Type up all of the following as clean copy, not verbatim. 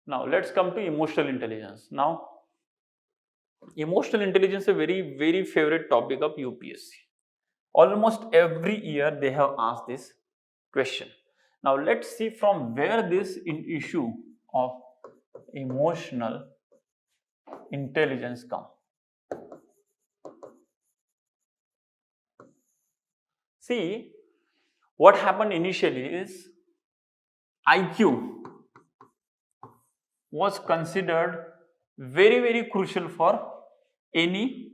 Now let's come to emotional intelligence. Now emotional intelligence is a very favorite topic of UPSC. Almost every year they have asked this question. Now let's see from where this issue of emotional intelligence come. See, what happened initially is IQ was considered very crucial for any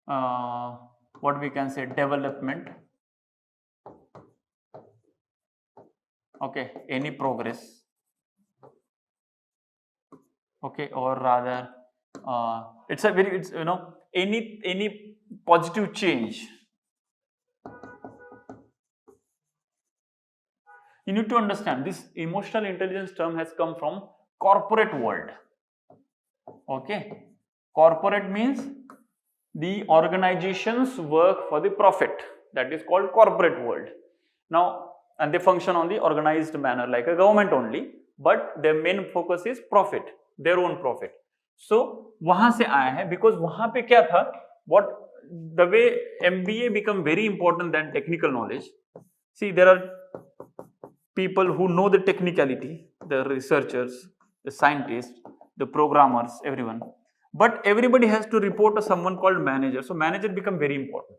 what we can say development, okay, any progress, okay, or rather it's any positive change. You need to understand this emotional intelligence term has come from corporate world. Okay, corporate means the organizations work for the profit, that is called corporate world. Now, and they function on the organized manner like a government only, but their main focus is profit, their own profit. So वहां से आया है because वहां पे क्या था, what the way MBA become very important than technical knowledge. See, there are people who know the technicality, the researchers, the scientists, the programmers, everyone. But everybody has to report to someone called manager. So manager become very important.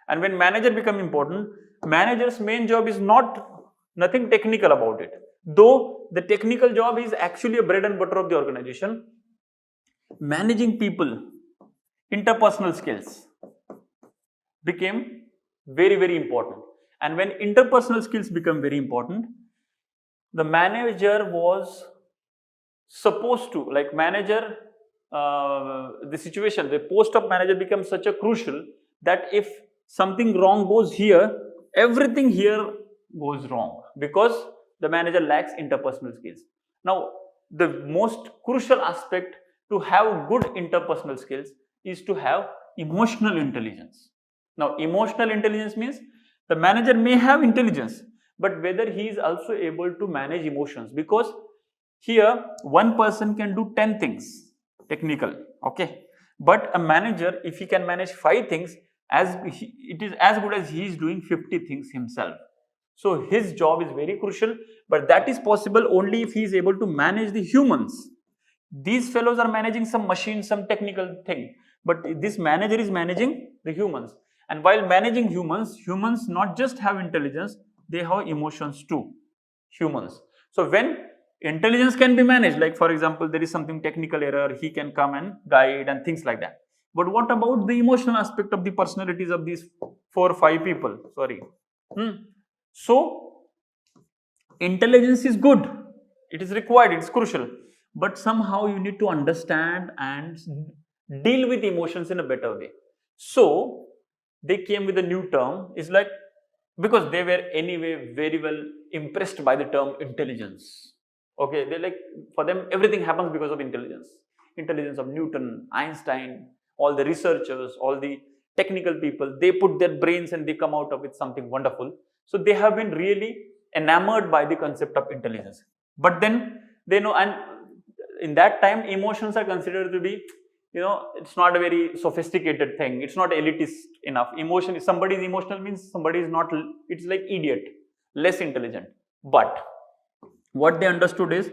And when manager become important, manager's main job is nothing technical about it. Though the technical job is actually a bread and butter of the organization. Managing people, interpersonal skills became very important. And when interpersonal skills become very important, the manager was supposed to, like manager, the situation, the post of manager becomes such a crucial that if something wrong goes here, everything here goes wrong because the manager lacks interpersonal skills. Now, the most crucial aspect to have good interpersonal skills is to have emotional intelligence. Now, emotional intelligence means the manager may have intelligence, but whether he is also able to manage emotions, because here one person can do 10 things technical, okay, but a manager, if he can manage 5 things, it is as good as he is doing 50 things himself. So his job is very crucial, but that is possible only if he is able to manage the humans. These fellows are managing some machine, some technical thing, but this manager is managing the humans. And while managing humans not just have intelligence, they have emotions too, humans. So when intelligence can be managed, like for example, there is something technical error, he can come and guide and things like that. But what about the emotional aspect of the personalities of these 4 or 5 people? Sorry. So intelligence is good, it is required, it's crucial, but somehow you need to understand and deal with emotions in a better way. So they came with a new term, is like, because they were anyway very well impressed by the term intelligence. Okay, they like, for them everything happens because of intelligence of Newton, Einstein, all the researchers, all the technical people, they put their brains and they come out of it something wonderful. So they have been really enamored by the concept of intelligence. But then they know, and in that time emotions are considered to be, it's not a very sophisticated thing, it's not elitist enough. Emotion, if somebody is emotional means somebody is not, it's like idiot, less intelligent. But what they understood is,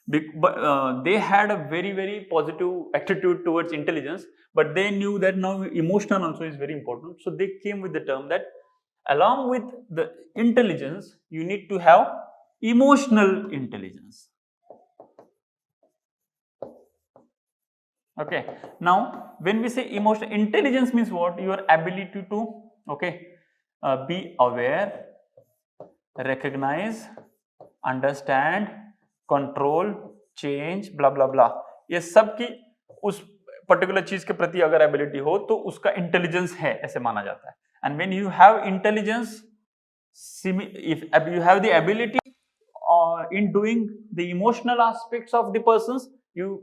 they had a very positive attitude towards intelligence, but they knew that now emotion also is very important. So they came with the term that along with the intelligence, you need to have emotional intelligence. Okay, now when we say emotional intelligence means what? Your ability to, okay, be aware, recognize, understand, control, change, blah blah blah. ये सब की उस particular चीज के प्रति अगर ability हो तो उसका इंटेलिजेंस है, ऐसे माना जाता है. And when you have intelligence, if you have the ability in doing the emotional aspects of the persons, you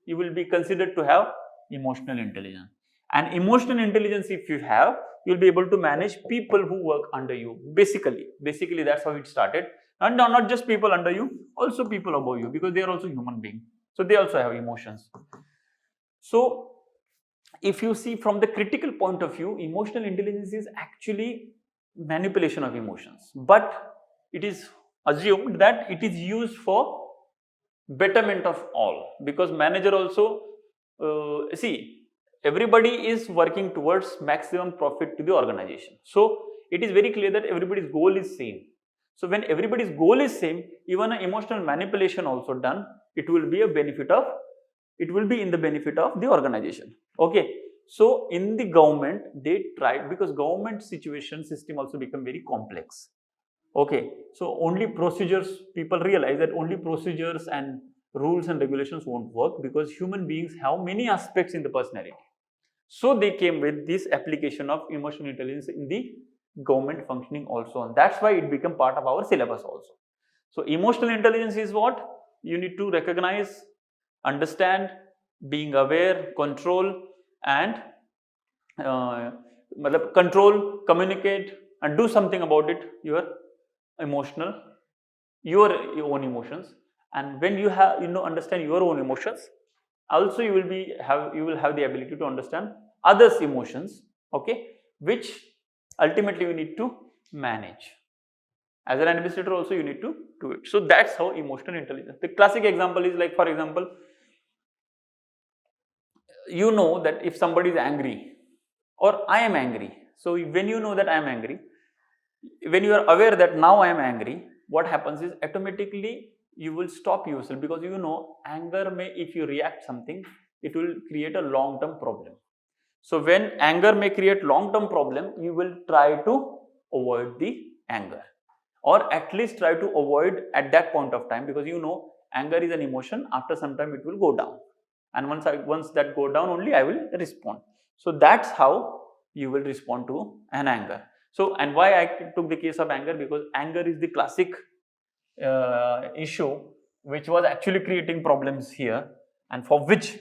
will be considered to have emotional intelligence. And emotional intelligence, if you have, you'll be able to manage people who work under you. Basically that's how it started. And not just people under you, also people above you, because they are also human beings. So they also have emotions. So if you see from the critical point of view, emotional intelligence is actually manipulation of emotions, but it is assumed that it is used for betterment of all, because manager also see, everybody is working towards maximum profit to the organization. So it is very clear that everybody's goal is same. So when everybody's goal is same, even an emotional manipulation also done, it will be a benefit of, it will be in the benefit of the organization. Okay, so in the government they tried, because government situation system also become very complex. Okay, so only procedures, people realize that only procedures and rules and regulations won't work, because human beings have many aspects in the personality. So they came with this application of emotional intelligence in the government functioning also, and that's why it became part of our syllabus also. So emotional intelligence is what? You need to recognize, understand, being aware, control, and control, communicate, and do something about it, your emotional, your own emotions. And when you have, understand your own emotions, also you will have the ability to understand others emotions, okay, which ultimately you need to manage. As an administrator also you need to do it. So that's how emotional intelligence. The classic example is like, for example, you know that if somebody is angry, or I am angry. So when you know that I am angry, when you are aware that now I am angry, what happens is automatically you will stop yourself, because you know anger may, if you react something, it will create a long-term problem. So when anger may create long-term problem, you will try to avoid the anger, or at least try to avoid at that point of time, because you know anger is an emotion, after some time it will go down, and once that go down only I will respond. So that's how you will respond to an anger. So, and why I took the case of anger, because anger is the classic issue which was actually creating problems here, and for which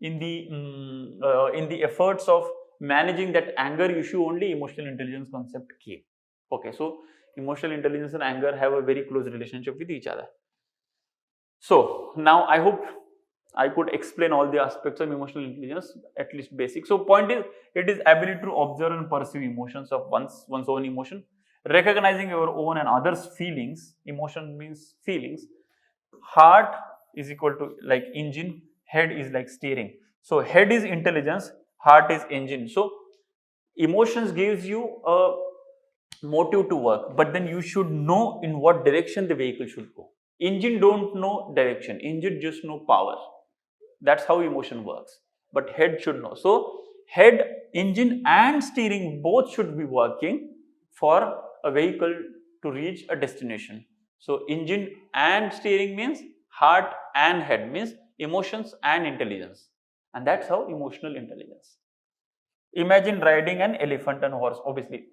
in the efforts of managing that anger issue only emotional intelligence concept came. Okay, so emotional intelligence and anger have a very close relationship with each other. So now I hope I could explain all the aspects of emotional intelligence, at least basic. So point is, it is ability to observe and perceive emotions of one's own emotion, recognizing your own and others' feelings. Emotion means feelings. Heart is equal to like engine, head is like steering. So head is intelligence, heart is engine. So emotions gives you a motive to work, but then you should know in what direction the vehicle should go. Engine don't know direction, engine just know power. That's how emotion works, but head should know. So head, engine and steering both should be working for a vehicle to reach a destination. So engine and steering means heart and head, means emotions and intelligence, and that's how emotional intelligence. Imagine riding an elephant and horse. Obviously,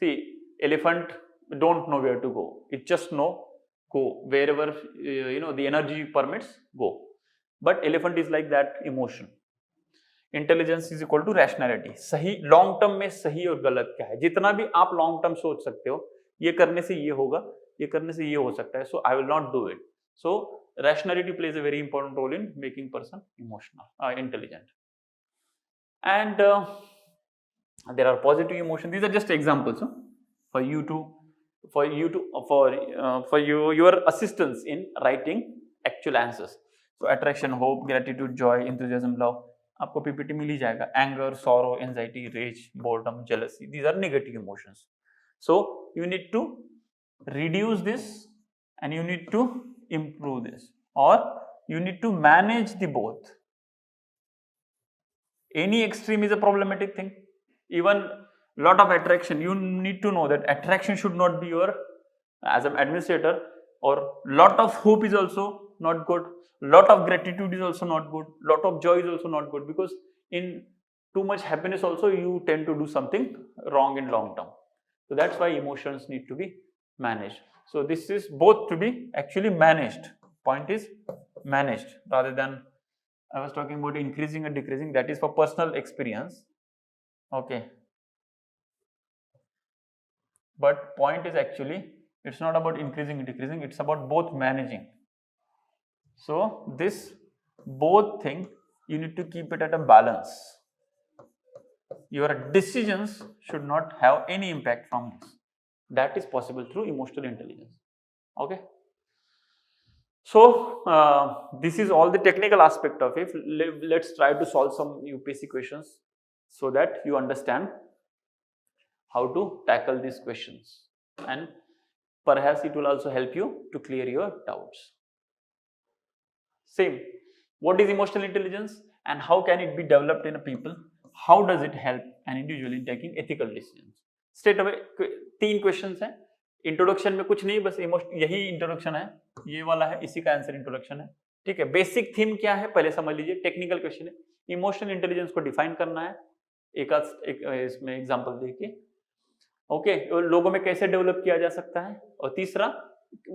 see, elephant don't know where to go, it just know go wherever the energy permits, go. But elephant is like that emotion. Intelligence is equal to rationality. सही long term में सही और गलत क्या है, जितना भी आप लॉन्ग टर्म सोच सकते हो, ये करने से ये होगा, ये करने से ये हो सकता है, so I will not do it. So rationality plays a very important role in making person emotional, intelligent. And there are positive emotions. These are just examples for you to for your assistance in writing actual answers. So attraction, hope, gratitude, joy, enthusiasm, love. आपको PPT मिल ही जाएगा. Anger, sorrow, anxiety, rage, boredom, jealousy. These are negative emotions. So you need to reduce this and you need to improve this, or you need to manage the both. Any extreme is a problematic thing. Even lot of attraction, you need to know that attraction should not be your, as an administrator, or lot of hope is also not good, lot of gratitude is also not good, lot of joy is also not good, because in too much happiness also you tend to do something wrong in long term. So that's why emotions need to be managed. So this is both to be actually managed. Point is managed rather than, I was talking about increasing and decreasing, that is for personal experience. Okay. But point is actually It's not about increasing and decreasing, it's about both managing. So this both thing, you need to keep it at a balance. Your decisions should not have any impact from this. That is possible through emotional intelligence. Okay. So this is all the technical aspect of it. Let's try to solve some UPSC questions so that you understand how to tackle these questions, and perhaps it will also help you to clear your doubts. Same, what is emotional intelligence and how can it be developed in a people? How does it help an individual in taking ethical decisions? Straight away 3 questions हैं. Introduction में कुछ नहीं, बस यही introduction है, ये वाला है, इसी का आंसर इंट्रोडक्शन है. ठीक है. बेसिक थीम क्या है पहले समझ लीजिए. टेक्निकल क्वेश्चन है, इमोशनल इंटेलिजेंस को डिफाइन करना है एक इसमें एग्जांपल देखिए. ओके, लोगों में कैसे डेवलप किया जा सकता है, और तीसरा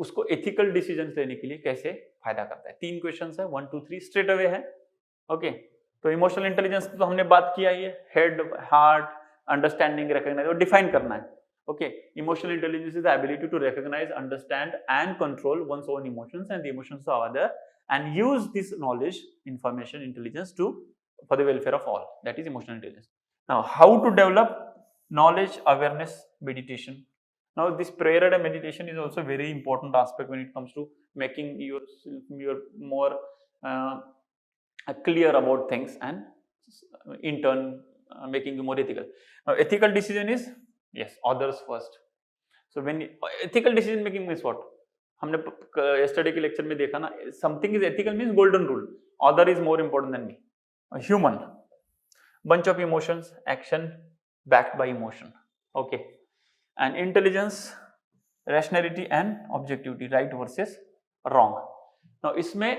उसको एथिकल डिसीजन लेने के लिए कैसे फायदा करता है. 3 क्वेश्चंस है, 1 2 3 स्ट्रेट अवे है. ओके, तो इमोशनल इंटेलिजेंस तो हमने बात किया ही है, हेड, हार्ट, अंडरस्टैंडिंग, रिकॉग्नाइज और डिफाइन करना है. Okay, emotional intelligence is the ability to recognize, understand and control one's own emotions and the emotions of others, and use this knowledge, information, intelligence for the welfare of all. That is emotional intelligence. Now, how to develop knowledge, awareness, meditation. Now, this prayer and meditation is also a very important aspect when it comes to making your more clear about things, and in turn making you more ethical. Now, ethical decision is yes, others first. So when ethical decision making means what? हमने yesterday के lecture में देखा ना, something is ethical means golden rule. Other is more important than me. A human, bunch of emotions, action backed by emotion. Okay, and intelligence, rationality and objectivity, right versus wrong. Now इसमें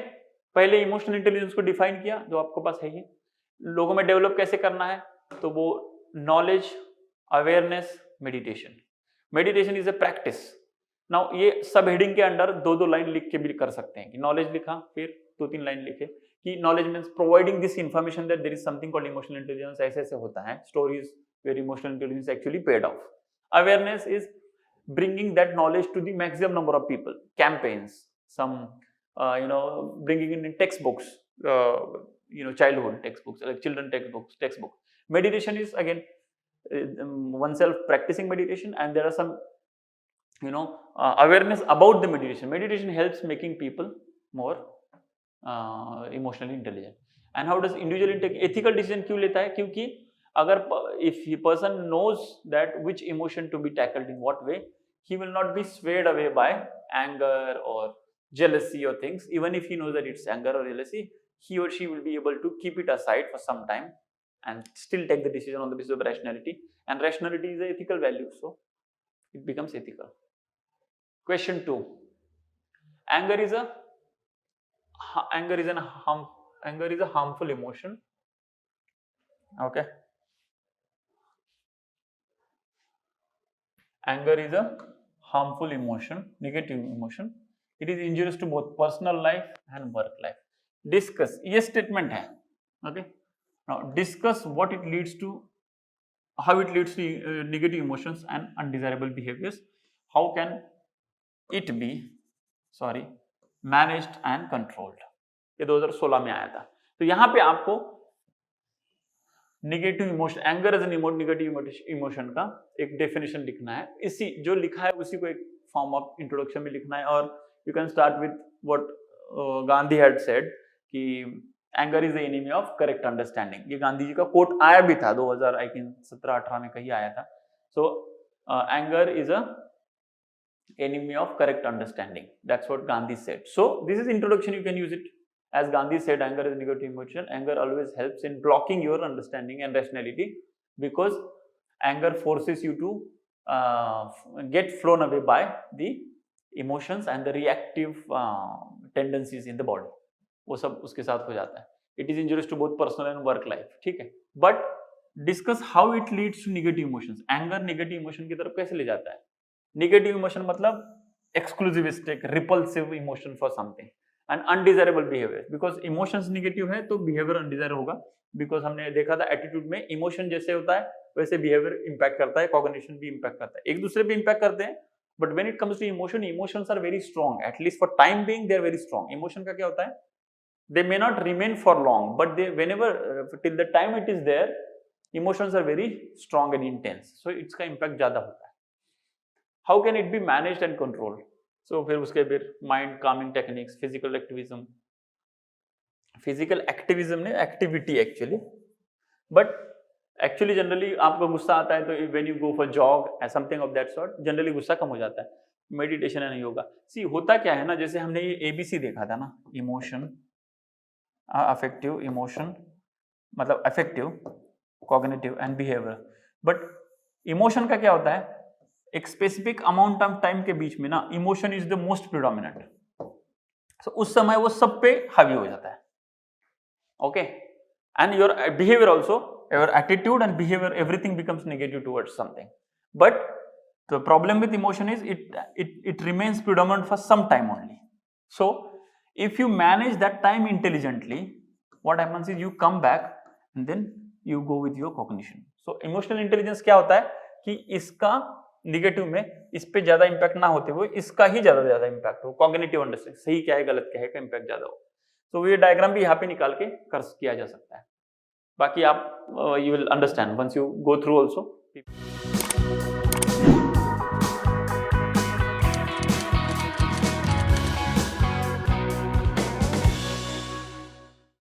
पहले emotional intelligence को define किया जो आपको पास है, ये लोगों में develop कैसे करना है, तो वो knowledge, awareness, meditation. Meditation is a practice. Now ये सब हेडिंग के अंडर 2-2 लाइन लिख के भी कर सकते हैं कि नॉलेज लिखा, फिर 2-3 लाइन लिखे कि knowledge means providing this information that there is something called emotional intelligence. ऐसे ऐसे होता है, stories where emotional intelligence actually paid off. Awareness is bringing that knowledge to the maximum number of people, campaigns, some bringing in textbooks, childhood textbooks, like children textbook. Meditation is again oneself practicing meditation, and there are some awareness about the meditation. Meditation helps making people more emotionally intelligent. And how does individual take ethical decision क्यों लेता है? क्योंकि अगर if a person knows that which emotion to be tackled in what way, he will not be swayed away by anger or jealousy or things. Even if he knows that it's anger or jealousy, he or she will be able to keep it aside for some time and still take the decision on the basis of rationality. And rationality is an ethical value, so it becomes ethical. Question 2. Anger is a harmful emotion. Okay. Anger is a harmful emotion, negative emotion. It is injurious to both personal life and work life. Discuss. ये statement है. Okay. Now discuss what it leads to, how it leads to negative emotions and undesirable behaviors. How can it be managed and controlled. ये 2016 में आया था. तो यहाँ पे आपको negative emotion, anger as an negative emotion का एक डेफिनेशन लिखना है. इसी जो लिखा है उसी को एक फॉर्म ऑफ इंट्रोडक्शन में लिखना है. और you can start with what Gandhi had said कि anger is the enemy of correct understanding. ये गांधी जी का कोट आया भी था 2017-18 में कहीं आया था. सो anger is a enemy of correct understanding. That's what Gandhi said. So this is introduction. You can use it as Gandhi said. Anger is negative emotion. Anger always helps in blocking your understanding and rationality, because anger forces you to get flown away by the emotions and the reactive tendencies in the body. वो सब उसके साथ हो जाता है. It is injurious to both personal and work life. ठीक है. But discuss how it leads to negative emotions. Anger negative emotion की तरफ कैसे ले जाता है? नेगेटिव इमोशन मतलब exclusivistic, repulsive emotion for something, and undesirable behaviour. Because emotions negative है तो बिहेवियर अनडिजायर होगा. बिकॉज हमने देखा था एटीट्यूड में इमोशन जैसे होता है वैसे बिहेवियर इंपैक्ट करता है, कॉग्निशन भी इंपैक्ट करता है, एक दूसरे पे इंपैक्ट करते हैं, but when it comes to emotion, emotions are very strong, at least for time being they are very strong. Emotion का क्या होता है, they may not remain for long, but they whenever till the time it is there, emotions are very strong and intense, so its का impact ज़्यादा होता है. How can it be managed and controlled? So फिर उसके फिर mind calming techniques, physical activism ने activity actually, but actually generally आपको गुस्सा आता है तो when you go for jog and something of that sort, generally गुस्सा कम हो जाता है. Meditation and yoga. सी होता क्या है ना, जैसे हमने ये ABC देखा था ना, इमोशन, अफेक्टिव, इमोशन मतलब affective, cognitive and behaviour. But emotion का क्या होता है, एक स्पेसिफिक अमाउंट ऑफ टाइम के बीच में ना emotion is the most predominant. So उस समय वो सब पे हावी हो जाता है. Okay, and your behaviour also, your attitude and behaviour, everything becomes negative towards something. But the problem with emotion is it remains predominant for some time only. So if you manage that time intelligently, what happens is you come back and then you go with your cognition. So emotional intelligence क्या होता है कि इसका negative में इस पे ज्यादा impact ना होते हुए इसका ही ज्यादा इम्पैक्ट हो. कॉग्निटिव अंडरस्टैंडिंग, सही क्या है गलत क्या है का इम्पैक्ट ज्यादा हो. तो ये डायग्राम भी यहाँ पे निकाल के किया जा सकता है. बाकी आप you will understand once you go through also.